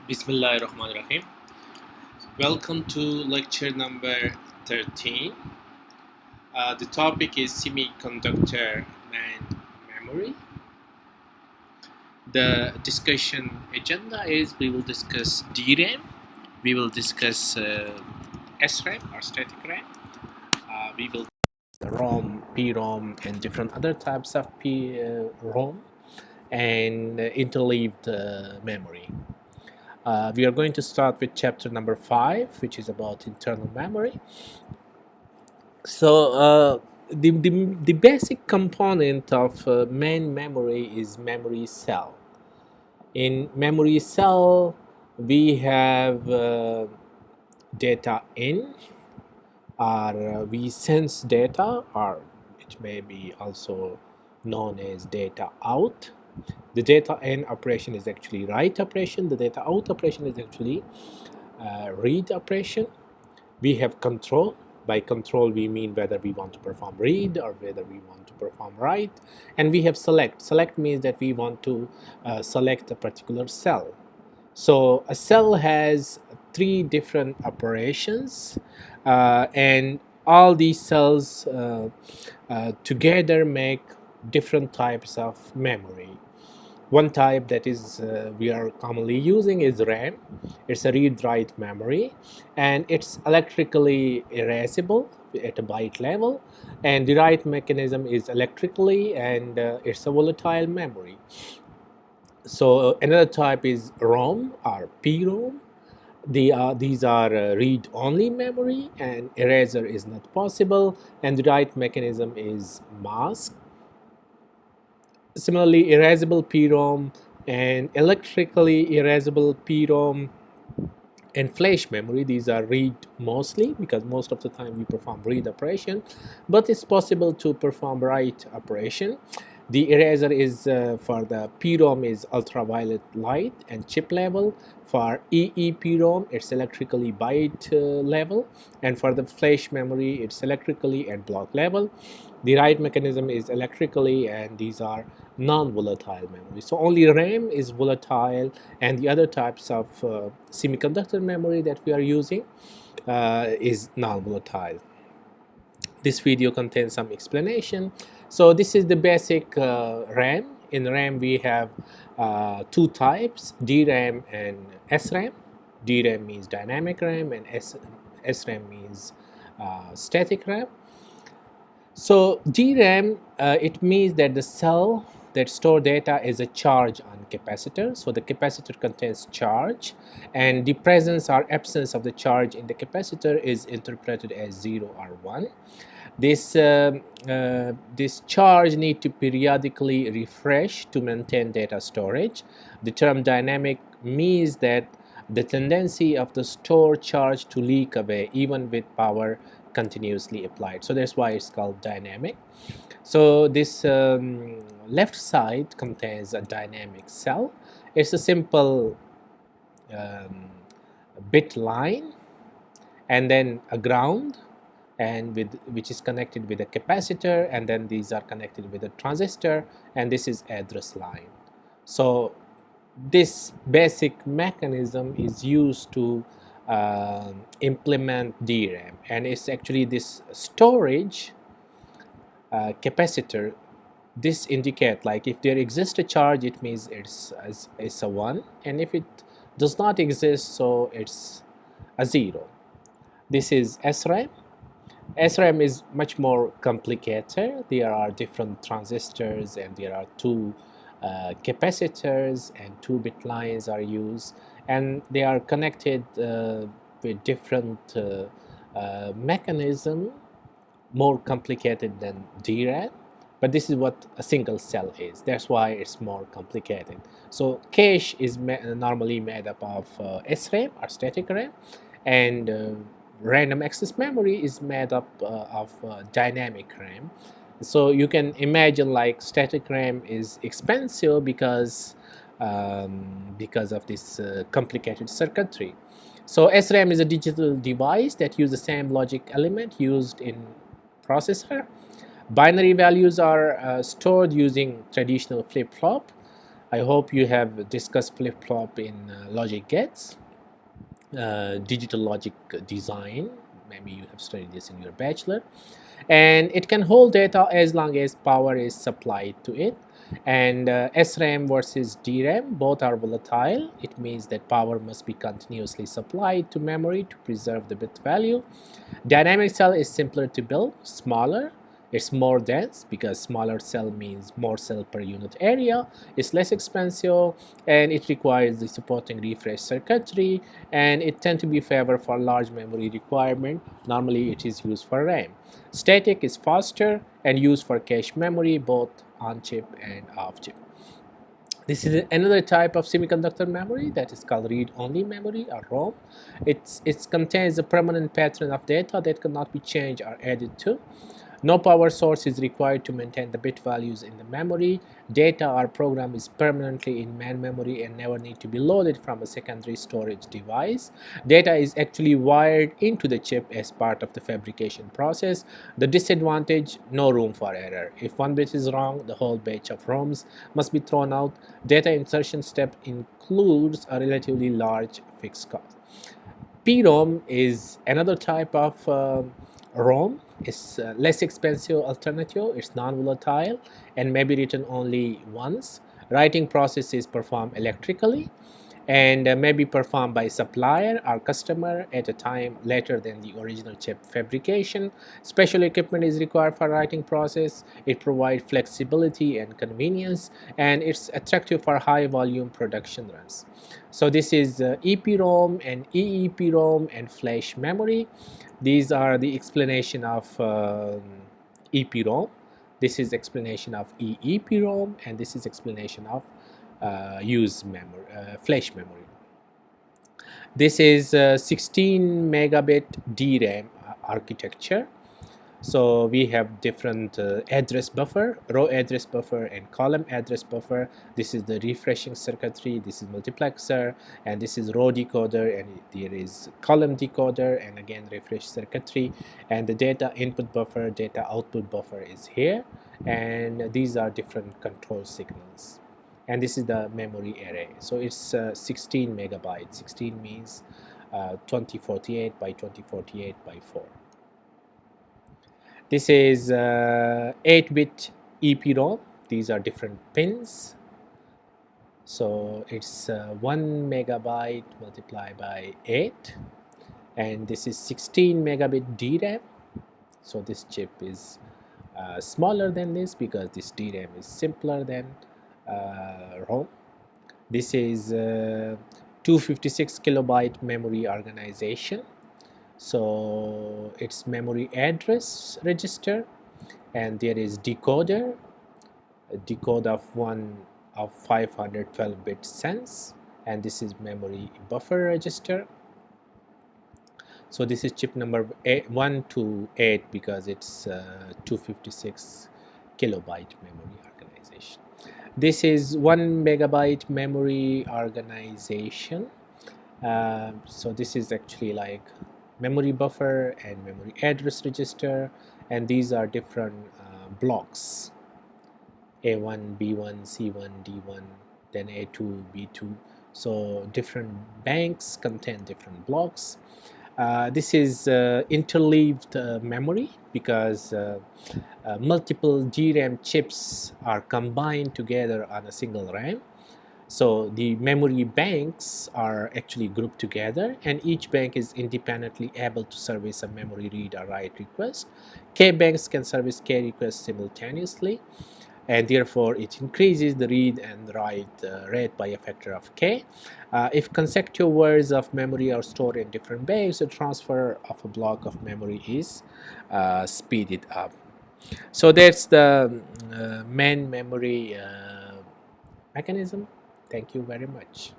Bismillahirrahmanirrahim. Welcome to lecture number 13. The topic is semiconductor and memory. The discussion agenda is we will discuss DRAM, we will discuss SRAM or static RAM, we will ROM, PROM, and different other types of ROM and interleaved memory. We are going to start with chapter number 5, which is about internal memory. So the basic component of main memory is memory cell. In memory cell, we have data in, or we sense data, or it may be also known as data out. The data in operation is actually write operation. The data out operation is actually read operation. We have control. By control, we mean whether we want to perform read or whether we want to perform write. And we have select. Select means that we want to select a particular cell. So a cell has 3 different operations, and all these cells together make different types of memory. One type that is we are commonly using is RAM. It's a read-write memory, and it's electrically erasable at a byte level, and the write mechanism is electrically, and it's a volatile memory. So another type is ROM or PROM. These are read-only memory, and eraser is not possible, and the write mechanism is mask. Similarly, erasable PROM and electrically erasable PROM and flash memory, these are read mostly, because most of the time we perform read operation, but it's possible to perform write operation. The eraser is for the PROM is ultraviolet light and chip level. For EEPROM, it's electrically byte level, and for the flash memory, it's electrically and block level. The write mechanism is electrically, and these are non-volatile memory. So only RAM is volatile, and the other types of semiconductor memory that we are using is non-volatile. This video contains some explanation. So this is the basic RAM. In RAM we have 2 types, DRAM and SRAM. DRAM means dynamic RAM, and SRAM means static RAM. So DRAM, it means that the cell that store data is a charge on capacitor. So the capacitor contains charge, and the presence or absence of the charge in the capacitor is interpreted as 0 or 1. This charge need to periodically refresh to maintain data storage. The term dynamic means that the tendency of the stored charge to leak away even with power continuously applied. So that's why it's called dynamic. So this left side contains a dynamic cell. It's a simple bit line, and then a ground, and which is connected with a capacitor, and then these are connected with a transistor, and this is address line. So this basic mechanism is used to implement DRAM, and it's actually this storage capacitor. This indicate, like, if there exists a charge, it means it's a 1, and if it does not exist, so it's a 0. This is SRAM. SRAM is much more complicated. There are different transistors, and there are 2 capacitors, and 2 bit lines are used, and they are connected with different mechanism, more complicated than DRAM, but this is what a single cell is. That's why it's more complicated. So cache is normally made up of SRAM or static RAM, and random access memory is made up of dynamic RAM. So you can imagine, like, static RAM is expensive because of this complicated circuitry. So SRAM is a digital device that uses the same logic element used in processor. Binary values are stored using traditional flip-flop. I hope you have discussed flip-flop in logic gates, digital logic design. Maybe you have studied this in your bachelor. And it can hold data as long as power is supplied to it. And SRAM versus DRAM, both are volatile. It means that power must be continuously supplied to memory to preserve the bit value. Dynamic cell is simpler to build, smaller. It's more dense because smaller cell means more cell per unit area. It's less expensive and it requires the supporting refresh circuitry, and it tends to be favored for large memory requirement. Normally it is used for RAM. Static is faster and used for cache memory both on chip and off chip. This is another type of semiconductor memory that is called read-only memory or ROM. It contains a permanent pattern of data that cannot be changed or added to. No power source is required to maintain the bit values in the memory. Data or program is permanently in main memory and never need to be loaded from a secondary storage device. Data is actually wired into the chip as part of the fabrication process. The disadvantage, no room for error. If one bit is wrong, the whole batch of ROMs must be thrown out. Data insertion step includes a relatively large fixed cost. PROM is another type of ROM. It's less expensive alternative. It's non-volatile and may be written only once. Writing process is performed electrically and may be performed by supplier or customer at a time later than the original chip fabrication. Special equipment is required for writing process. It provides flexibility and convenience, and it's attractive for high volume production runs. So this is EPROM and EEPROM and flash memory. These are the explanation of EPROM. This is explanation of EEPROM, and this is explanation of flash memory. This is 16 megabit DRAM architecture. So we have different address buffer, row address buffer and column address buffer. This is the refreshing circuitry, this is multiplexer, and this is row decoder, and there is column decoder, and again refresh circuitry, and the data input buffer, data output buffer is here, and these are different control signals. And this is the memory array. So it's 16 megabytes. 16 means 2048 by 2048 by 4. This is 8-bit EPROM. These are different pins. So it's 1 megabyte multiplied by 8. And this is 16 megabit DRAM. So this chip is smaller than this because this DRAM is simpler than ROM. This is 256 kilobyte memory organization. So it's memory address register, and there is decoder, a decode of 512-bit sense, and this is memory buffer register. So this is chip number 1 to 8 because it's 256 kilobyte memory organization. This is 1 megabyte memory organization. So this is actually like memory buffer and memory address register, and these are different blocks: A1, B1, C1, D1, then A2, B2. So different banks contain different blocks. This is interleaved memory because multiple DRAM chips are combined together on a single RAM. So the memory banks are actually grouped together, and each bank is independently able to service a memory read or write request. K banks can service K requests simultaneously, and therefore it increases the read and write rate by a factor of K. If consecutive words of memory are stored in different banks, the transfer of a block of memory is speeded up. So that's the main memory mechanism. Thank you very much.